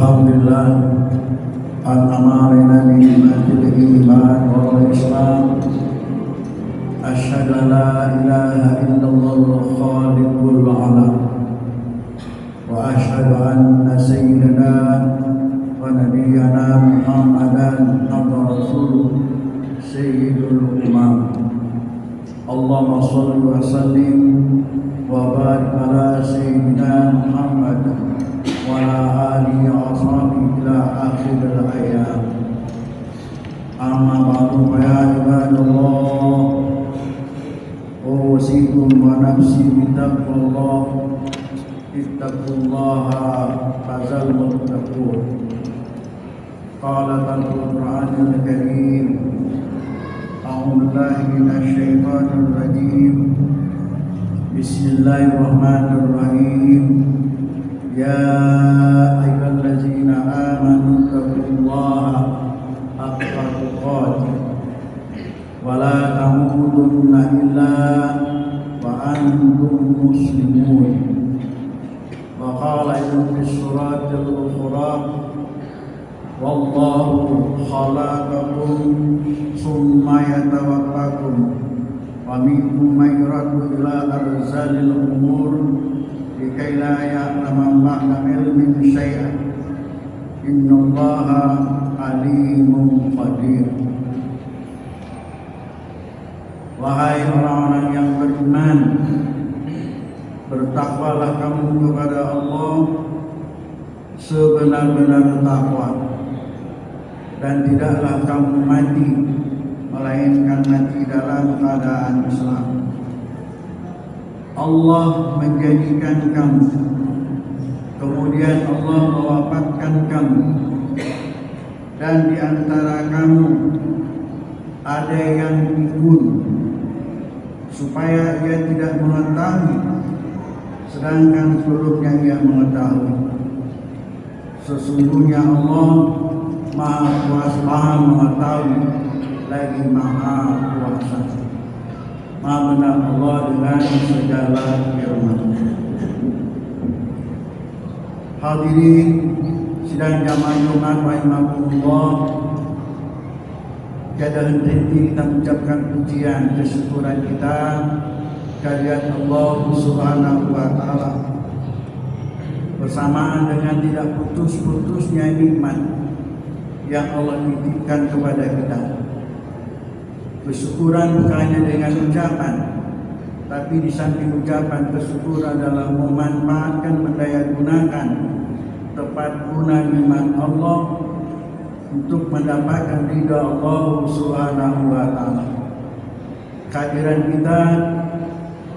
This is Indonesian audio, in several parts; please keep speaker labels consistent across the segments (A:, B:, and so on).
A: Alhamdulillah an-amarina ni'matil iman wal islam. Asyhadu an la ilaha illallah khaliqul alam wa asyhadu anna sayyidina wa nabiyyana Muhammadan abduhu rasuluh sayyidul umam. Allahumma shalli wa sallim wa barik ala sayyidina Muhammad wa ala alihi wa ashabihi ila akhiril hayat. Amma ba'du fa ya ibadallah, usikum wa nafsi bittaqwallah. Ittaqullaha fazal muttaqun. Qala al-Qur'anul Karim, a'udzu billahi minasy syaithanir rajim. Bismillahirrahmanirrahim. Ya ayyuhallazina amanu taqullaha haqqa tuqatih wa la tamutunna illa wa antum muslimun. Wa qala fi suratil ukhra, wallahu khalaqakum summa yatawaffakum wa minkum man yuraddu ila arzalil umur likai la ya'lamu ba'da ilmin syai'an. Innallaha alimun qadir. Wahai orang-orang yang beriman, bertakwalah kamu kepada Allah sebenar-benar takwa, dan tidaklah kamu mati melainkan mati dalam keadaan Islam. Allah menjadikan kamu, kemudian Allah mewafatkan kamu, dan di antara kamu ada yang pikun supaya ia tidak mengetahui, sedangkan sebelumnya ia mengetahui. Sesungguhnya Allah Maha Kuasa, Maha mengetahui, lagi Maha Kuasa. Maha benar Allah dengan segala firman. Hadirin sidang jamaah Jumat rahimakumullah, tiada henti kita mengucapkan pujian kesyukuran kita kehadirat Allah Subhanahu wa taala, bersamaan dengan tidak putus-putusnya nikmat yang Allah titipkan kepada kita. Kesyukuran bukan hanya dengan ucapan, tapi di samping ucapan, kesyukuran adalah memanfaatkan, mendayagunakan tepat guna nikmat Allah untuk mendapatkan ridha Allah Subhanahu wa taala. Kehadiran kita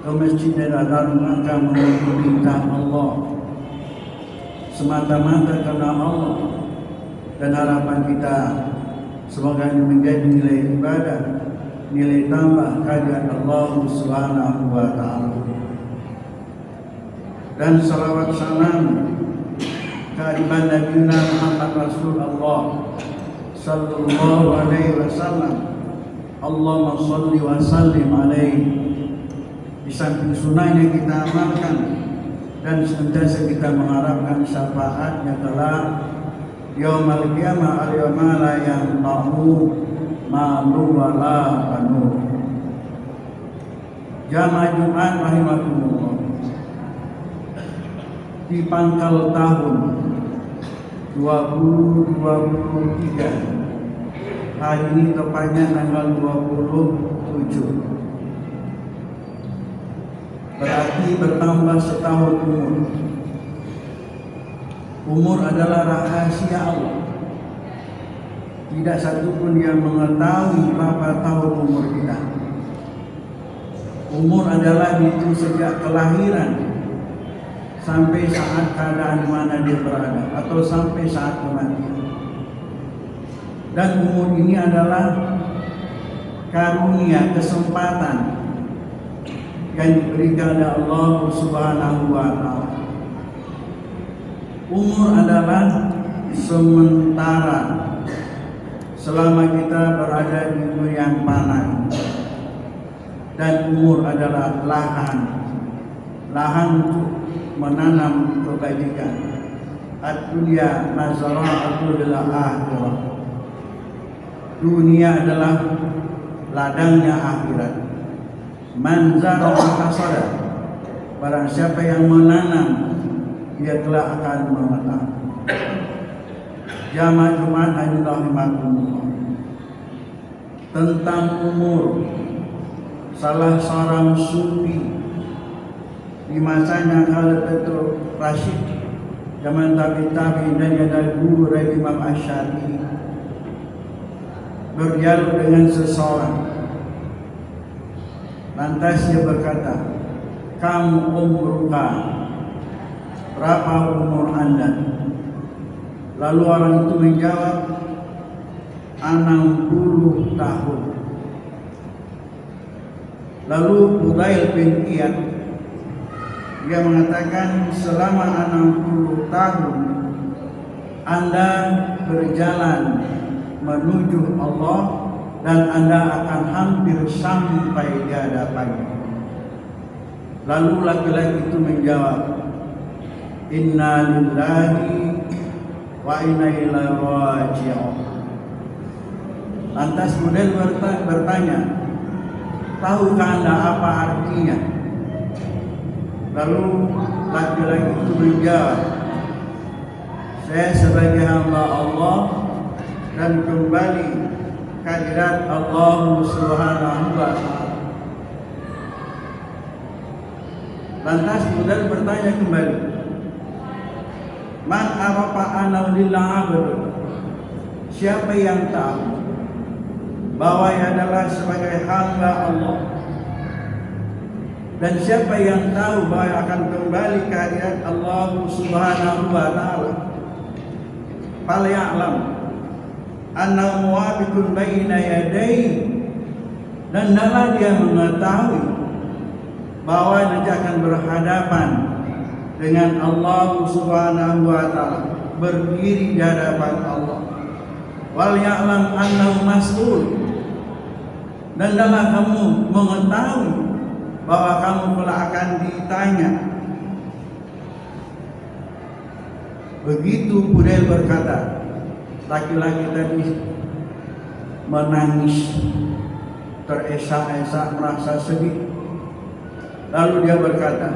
A: ke masjid adalah rangka meminta Allah semata-mata karena Allah, dan harapan kita semoga menjadi nilai ibadah, nilai tambah kehadiran Allah Subhanahu wa taala. Dan salawat salam kehadiran Nabi Muhammad Rasulullah sallallahu alaihi wasallam. Allahumma shalli wa sallim alaihi. Di samping sunnahnya kita amalkan dan senantiasa kita mengharapkan syafaatnya telah yaumul qiyamah, al-yawma la yanfa'u malun wa la banun. Jamaah Jumat rahimakumullah, di pangkal tahun 2023, hari ini tepatnya tanggal 27, berarti bertambah setahun umur. Umur adalah rahasia Allah. Tidak satupun yang mengetahui berapa tahun umur kita. Umur adalah itu sejak kelahiran sampai saat keadaan mana dia berada, atau sampai saat kematian. Dan umur ini adalah karunia, kesempatan yang diberikan oleh Allah Subhanahu wa taala. Umur adalah sementara selama kita berada di dunia yang panah, dan umur adalah lahan untuk menanam kebajikan ad-dunya mazra'atul akhirah. Dunia adalah ladangnya akhirat. Man zara'a hasada, barang siapa yang menanam dia telah akan memetik. Jamaah Jumat rahimakumullah. Tentang umur, salah seorang sufi di masanya Khalid Rashid, zaman tabi-tabi dan ada guru dari Imam Asy-Syafi'i, berdialog dengan seseorang. Lantas dia berkata, "Kamu umruka, berapa umur Anda?" Lalu orang itu menjawab, 60 tahun. Lalu Fudail bin Iyad dia mengatakan, selama 60 tahun Anda berjalan menuju Allah dan Anda akan hampir sampai di hadapannya. Lalu laki-laki itu menjawab, Inna lillahi wa inna ilaihi raji'un. Lantas kemudian bertanya, tahukah Anda apa artinya? Lalu laki-laki itu menjawab, saya sebagai hamba Allah dan kembali kehadirat Allah Subhanahu wa ta'ala. Lantas kemudian bertanya kembali, man arafa anna lillah abd, siapa yang tahu bahwa ia adalah sebagai hamba Allah, dan siapa yang tahu bahwa akan kembali ke hadirat Allah Subhanahu wa ta'ala? Fal ya'lam anna muwafiqun baina yadayhi, dan hendaklah dia mengetahui bahwa dia akan berhadapan dengan Allah Subhanahu wa ta'ala, berdiri di hadapan Allah. Wal ya'lam annahu mas'ul, dan hendaklah kamu mengetahui bahwa kamu pula akan ditanya. Begitu Fudail berkata, laki-laki tadi menangis, teresak-esak, merasa sedih. Lalu dia berkata,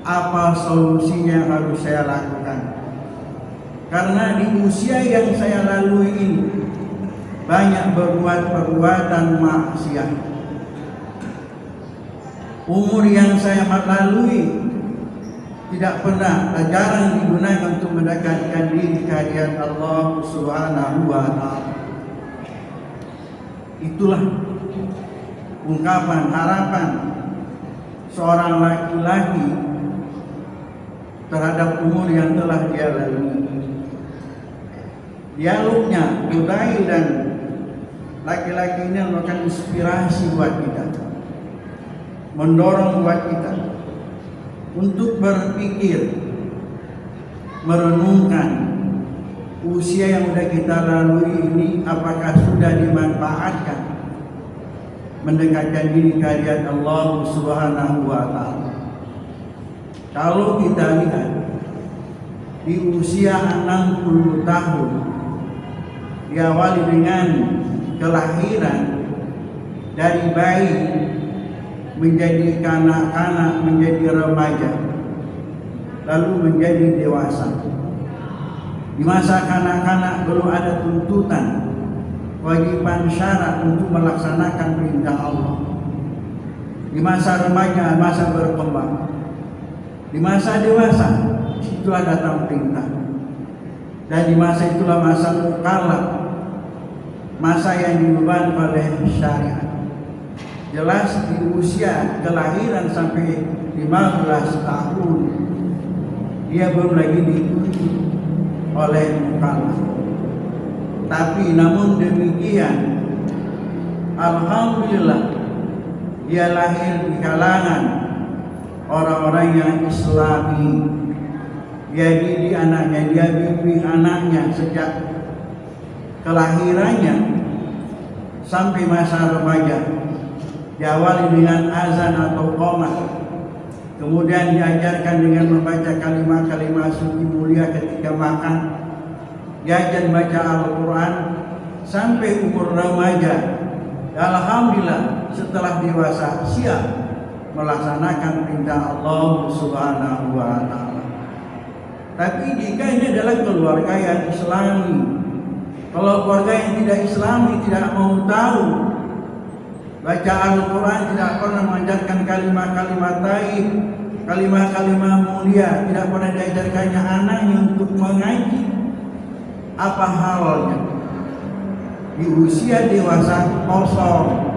A: apa solusinya yang harus saya lakukan? Karena di usia yang saya lalui ini banyak berbuat perbuatan maksiat. Umur yang saya lalui tidak pernah, jarang digunakan untuk mendekatkan diri kehadirat Allah Subhanahu wa ta'ala. Itulah ungkapan harapan seorang laki-laki terhadap umur yang telah dia lalui. Dialognya Fudail dan laki-laki ini merupakan inspirasi buat kita, mendorong buat kita untuk berpikir, merenungkan usia yang sudah kita lalui ini apakah sudah dimanfaatkan mendekatkan diri kehadirat Allah Subhanahu wa ta'ala. Kalau kita lihat di usia 60 tahun, diawali dengan kelahiran dari bayi menjadi kanak-kanak, menjadi remaja, lalu menjadi dewasa. Di masa kanak-kanak belum ada tuntutan, kewajiban syarat untuk melaksanakan perintah Allah. Di masa remaja, masa berkembang. Di masa dewasa, itulah datang perintah. Dan di masa itulah masa mukallaf, masa yang dibebankan oleh syariat. Jelas di usia kelahiran sampai 15 tahun dia belum lagi diikuti oleh mukallaf. Tapi namun demikian, alhamdulillah dia lahir di kalangan orang-orang yang Islami. Dia didik anaknya, dia bimbing anaknya sejak kelahirannya sampai masa remaja. Diawali dengan azan atau qomat, Kemudian diajarkan dengan membaca kalimat-kalimat suci mulia ketika makan. Diajar baca Al-Quran sampai umur remaja. Alhamdulillah setelah dewasa siap melaksanakan perintah Allah Subhanahu wa Ta'ala. Tapi jika ini adalah keluarga yang Islami, kalau keluarga yang tidak Islami tidak mau tahu baca Al-Quran, tidak pernah mengajarkan kalimat-kalimat taib, kalimat-kalimat mulia, tidak pernah diajarkannya anaknya untuk mengaji, apa halnya? Di usia dewasa kosong,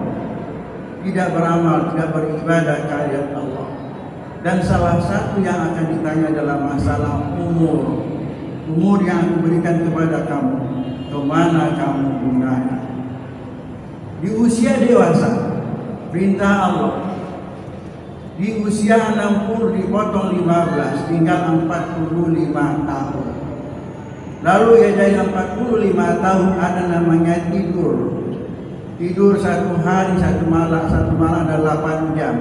A: tidak beramal, tidak beribadah kepada Allah. Dan salah satu yang akan ditanya adalah masalah umur yang aku berikan kepada kamu, kemana kamu gunakan? Di usia dewasa, perintah Allah, di usia 60 dipotong 15, tinggal 45 tahun. Lalu ya dari 45 tahun ada namanya tidur. Tidur satu hari, satu malam ada 8 jam.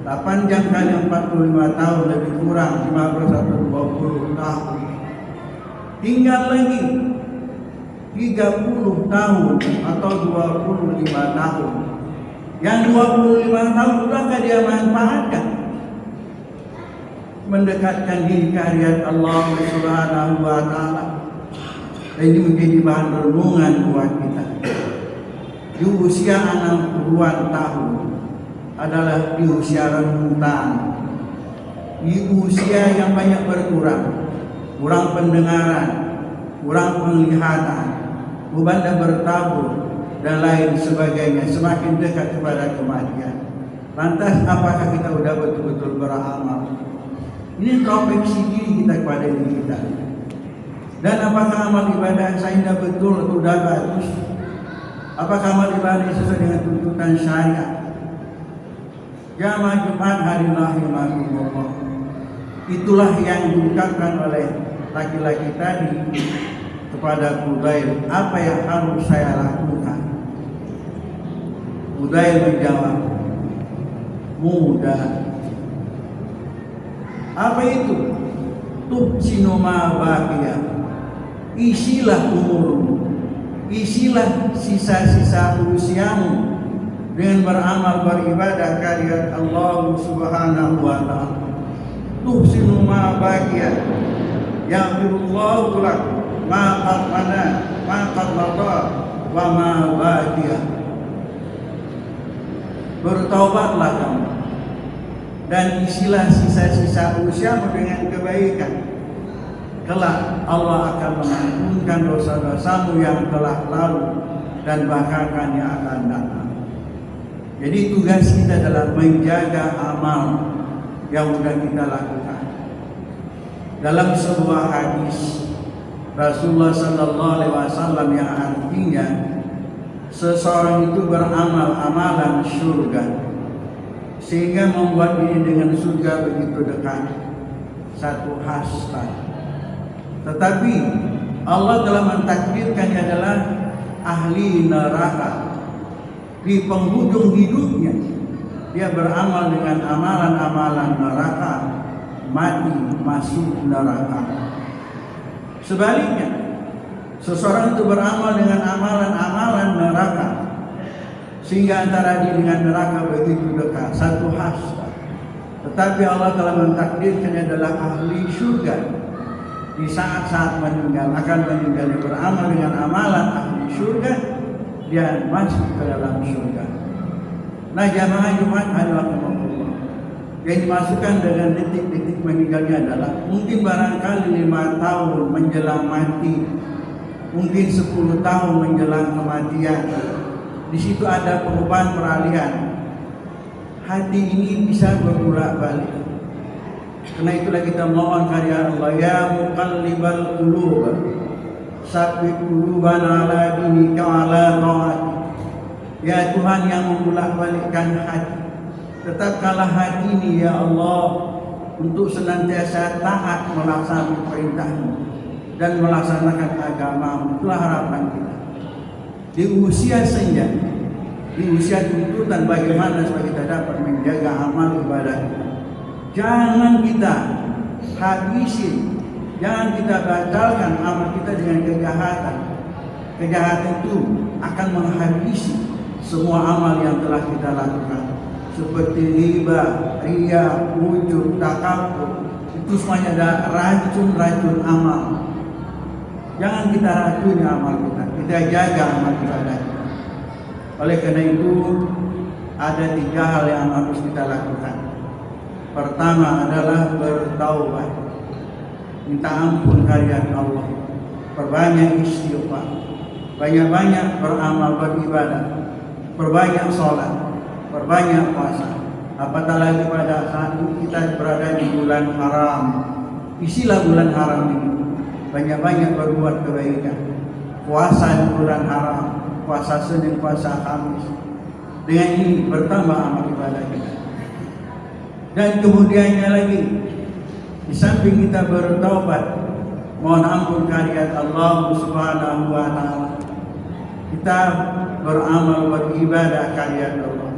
A: 8 jam kali 45 tahun lebih kurang 15 atau 20 tahun. Tinggal lagi 30 tahun atau 25 tahun. Yang 25 tahun sudahkah dia manfaatkan? Mendekatkan diri ke hadirat Allah Subhanahu wa Ta'ala. Ini menjadi bahan renungan buat kita. Di usia 60-an tahun adalah di usia rentan, di usia yang banyak berkurang, kurang pendengaran, kurang penglihatan, beban bertabur dan lain sebagainya, semakin dekat kepada kematian. Lantas apakah kita sudah betul-betul beramal? Ini introspeksi diri kita kepada diri kita. Dan apakah amal ibadah saya betul sudah bagus? Apakah amal ibadah sesuai dengan tuntutan syariat? Jamaah Jumat hari rahimahullah. Itulah yang diungkapkan oleh laki-laki tadi kepada Fudail. Apa yang harus saya lakukan? Fudail menjawab, mudah. Apa itu? Tuhsinu ma baqiya. Isilah umurmu, isilah sisa-sisa usiamu dengan beramal beribadah kepada Allah Subhanahu wa Ta'ala. Tuhsinu ma baqiya, yaghfirullahu lak ma qad mada wa ma baqiya. Bertaubatlah kamu dan isilah sisa-sisa usiamu dengan kebaikan. Kelak Allah akan mengampunkan dosa-dosamu yang telah lalu dan bahkan yang akan datang. Jadi tugas kita adalah menjaga amal yang sudah kita lakukan. Dalam sebuah hadis Rasulullah Sallallahu Alaihi Wasallam yang artinya seseorang itu beramal amalan surga sehingga membuat diri dengan surga begitu dekat, satu hasrat. Tetapi Allah telah mentakdirkannya adalah ahli neraka. Di penghujung hidupnya dia beramal dengan amalan-amalan neraka, mati masuk neraka. Sebaliknya, seseorang itu beramal dengan amalan-amalan neraka sehingga antara dia dengan neraka begitu dekat, satu hasrat. Tetapi Allah telah mentakdirkannya adalah ahli surga. Di saat-saat meninggal akan meninggal dia beramal dengan amalan ahli surga, dia masuk ke dalam surga. Nah, jamaah Jumat hari rahimahullah, yang dimasukkan dengan detik-detik meninggalnya adalah mungkin barangkali 5 tahun menjelang mati, mungkin 10 tahun menjelang kematian. Di situ ada perubahan peralihan. Hati ini bisa berbulak-balik. Karena itulah kita mohon karya Allah, ya muqallibal qulub, sabbit qulubana ala dinika ala ta'atik. Ya Tuhan yang membulak-balikkan hati, tetapkanlah hati ini ya Allah untuk senantiasa taat melaksanakan perintah-Mu dan melaksanakan agama-Mu. Itulah harapan kita. Di usia senja, di usia tuntutan bagaimana supaya kita dapat menjaga amal ibadah kita. Jangan kita habisi, jangan kita batalkan amal kita dengan kejahatan. Kejahatan itu akan menghabisi semua amal yang telah kita lakukan, seperti riba, riya, ujub, takabur. Itu semuanya ada racun-racun amal. Jangan kita racuni amal kita jaga amal ibadah kita. Oleh karena itu ada 3 hal yang harus kita lakukan. Pertama adalah bertaubat, minta ampun kehadirat Allah, perbanyak istighfar, banyak-banyak beramal beribadah, perbanyak sholat, perbanyak puasa. Apatah lagi pada saat ini kita berada di bulan haram. Isilah bulan haram ini, banyak-banyak berbuat kebaikan. Puasa di bulan haram, puasa Senin, puasa Kamis. Dengan ini bertambah amal ibadah kita. Dan kemudiannya lagi, di samping kita bertaubat, mohon ampun kehadirat Allah Subhanahu wa Ta'ala, kita beramal beribadah kehadirat Allah.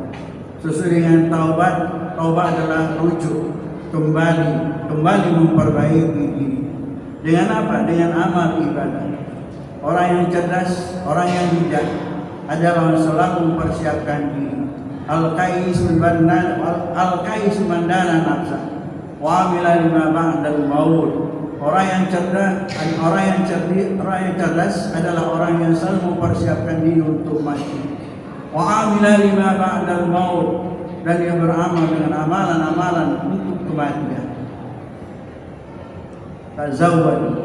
A: Sesuai dengan taubat, taubat adalah rujuk, kembali memperbaiki diri. Dengan apa? Dengan amal ibadah. Orang yang cerdas, orang yang bijak adalah orang selalu mempersiapkan diri. Al-Qais mandana nafsa wa amila lima ba'dal maut. Orang yang cerdas adalah orang yang selalu mempersiapkan diri untuk mati. Wa amila lima ba'dal maut, dan dia beramal dengan amalan-amalan untuk kematian. Tazawwadu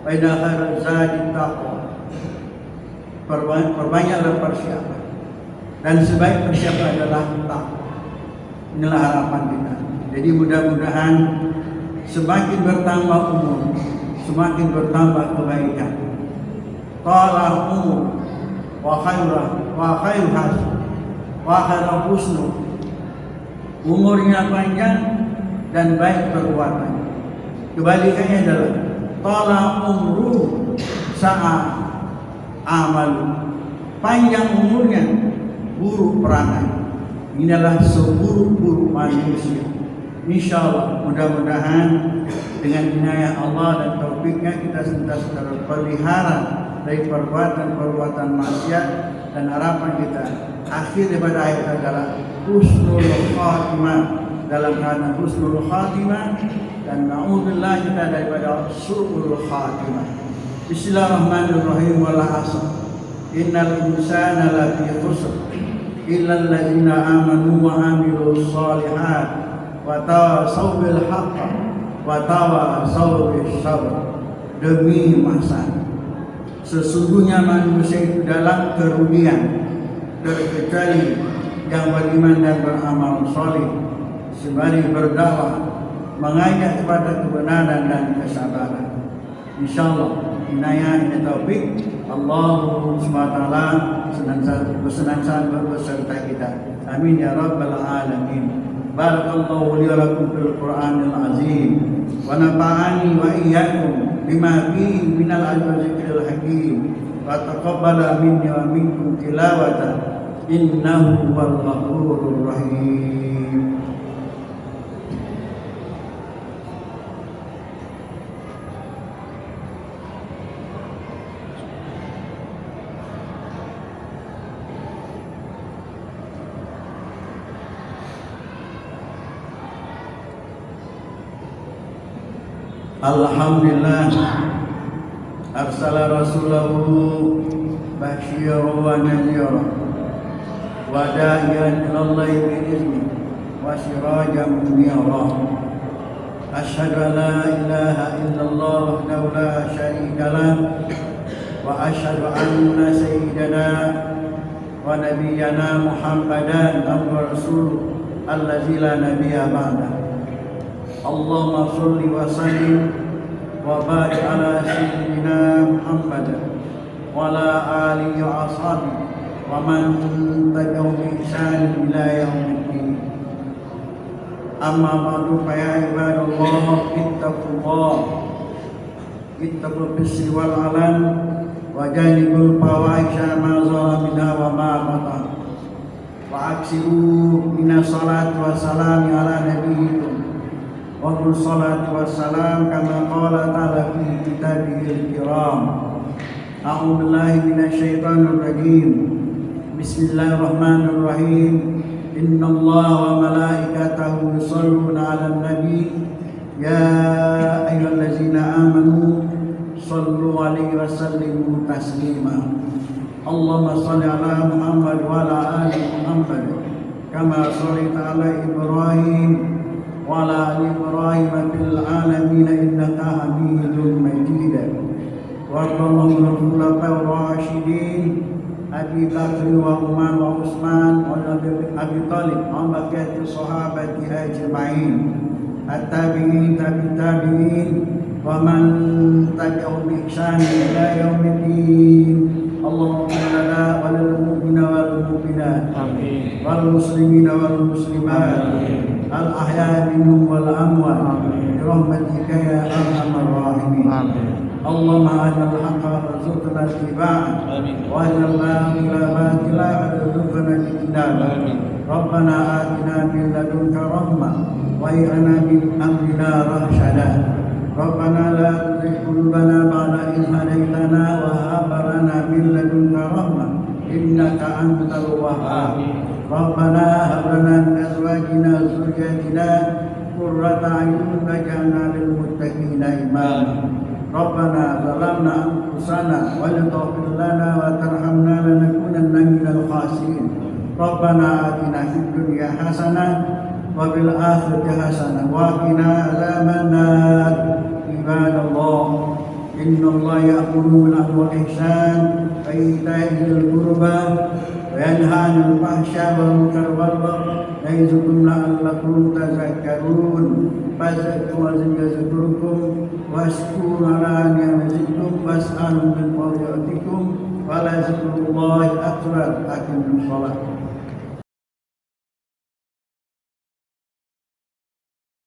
A: fa inna khairaz zadi taqwa. Perbanyaklah persiapan, dan sebaik persiapan adalah takwa. Inilah harapan kita. Jadi mudah-mudahan semakin bertambah umur, semakin bertambah kebaikan. Qala umur wa khairu hasan wa khairu husnu. Umurnya panjang dan baik perbuatan. Kebalikannya adalah qala umru sa'a amal. Panjang umurnya, buruk perangai. Inilah seburuk-buruk manusia. Insyaallah, mudah-mudahan dengan inayah Allah dan taufiknya kita senantiasa terpelihara dari perbuatan-perbuatan maksiat, dan harapan kita akhir daripada ayat adalah husnul khatimah, dalam keadaan husnul khatimah, dan na'udzubillah kita daripada su'ul khatimah. Bismillahirrahmanirrahim. Wal 'asr innal insana lafi khusr illa allazina amanu wa amilus shalihat wa tawasaw bil haqq wa tawasaw bis sabr. Demi masa, sesungguhnya manusia itu dalam kerugian, terkecuali yang beriman dan beramal saleh, sembari berdakwah, mengajak kepada kebenaran dan kesabaran. Insyaallah inayah dan taufik Allah SWT senantiasa beserta kita. Amin ya rabbal alamin. Barakallahu li wa lakum fil Qur'anil azim wa nafa'ani wa iyyakum bima fihi minal ayati wa zikril hakim wa taqabbala minni wa minkum tilawatan innahu huwal ghafurur rahim. Alhamdulillah arsala rasulahu basyiran wa nadhiran wa da'iyan ilallahi bi'izni wa sirajan munira. Asyhadu an la ilaha illallah wahdahu la syarika lah wa asyhadu anna sayyidana wa nabiyyana Muhammadan abduhu rasuluh allazi la nabiyya ba'dahu. Allahumma sholli wa sallim wa barik ala sayyidina Muhammad wa ala alihi wa ashabihi wa man tabi'ahum bi ihsan ila yaumiddin. Amma ba'du, fa ya ibadallah ittaqul bisri wal alan wa janibul fawahisha ma zahara minha wa ma batan wa aksiru minas salati wa salami ala nabiyyikum والصلاة والسلام كما قال تعالى في كتابه الكرام. أعوذ بالله من الشيطان الرجيم. بسم الله الرحمن الرحيم. إن الله وملائكته يصلون على النبي يا أيها الذين آمنوا صلوا عليه وسلموا تسليما. اللهم صل على محمد وعلى آل محمد كما صليت على إبراهيم وعلى آل إبراهيم في العالمين إنك حميد مجيد. وارض اللهم عن الخلفاء الراشدين أبي بكر وعمر وعثمان وأبي طالب وعن بقية الصحابة أجمعين التابعين التابعين ومن تبعهم بإحسان إلى يوم الدين. اللهم اغفر لنا وللمؤمنين والمؤمنات والمسلمين والمسلمات الأحياء منهم والأموات برحمتك يا أرحم الراحمين. اللهم أرنا الحق وارزقنا اتباعه وأرنا الباطل باطلا وارزقنا اجتنابه. ربنا آتنا من لدنك رحمة وهيئ لنا من أمرنا رشدا. ربنا لا تزغ قلوبنا بعد إذ هديتنا وهب لنا من لدنك رحمة إنك أنت الوهاب. ربنا هب لنا من أزواجنا وذرياتنا قرة أعين واجعلنا للمتقين إماما. ربنا ظلمنا أنفسنا وإن تغفر لنا وترحمنا لنكونن من الخاسرين. ربنا آتنا في الدنيا حسنة وفي الآخرة حسنة وقنا عذاب النار. عباد الله إن الله يأمر بالعدل والإحسان وإيتاء ذي القربى وينهى عن الفحشاء والمنكر والبغي يعظكم لعلكم تذكرون. فاذكروا يذكركم واشكروا على نعمتكم واسألوا من فضل يؤتكم ولذكر الله أكبر. أقيموا الصلاة.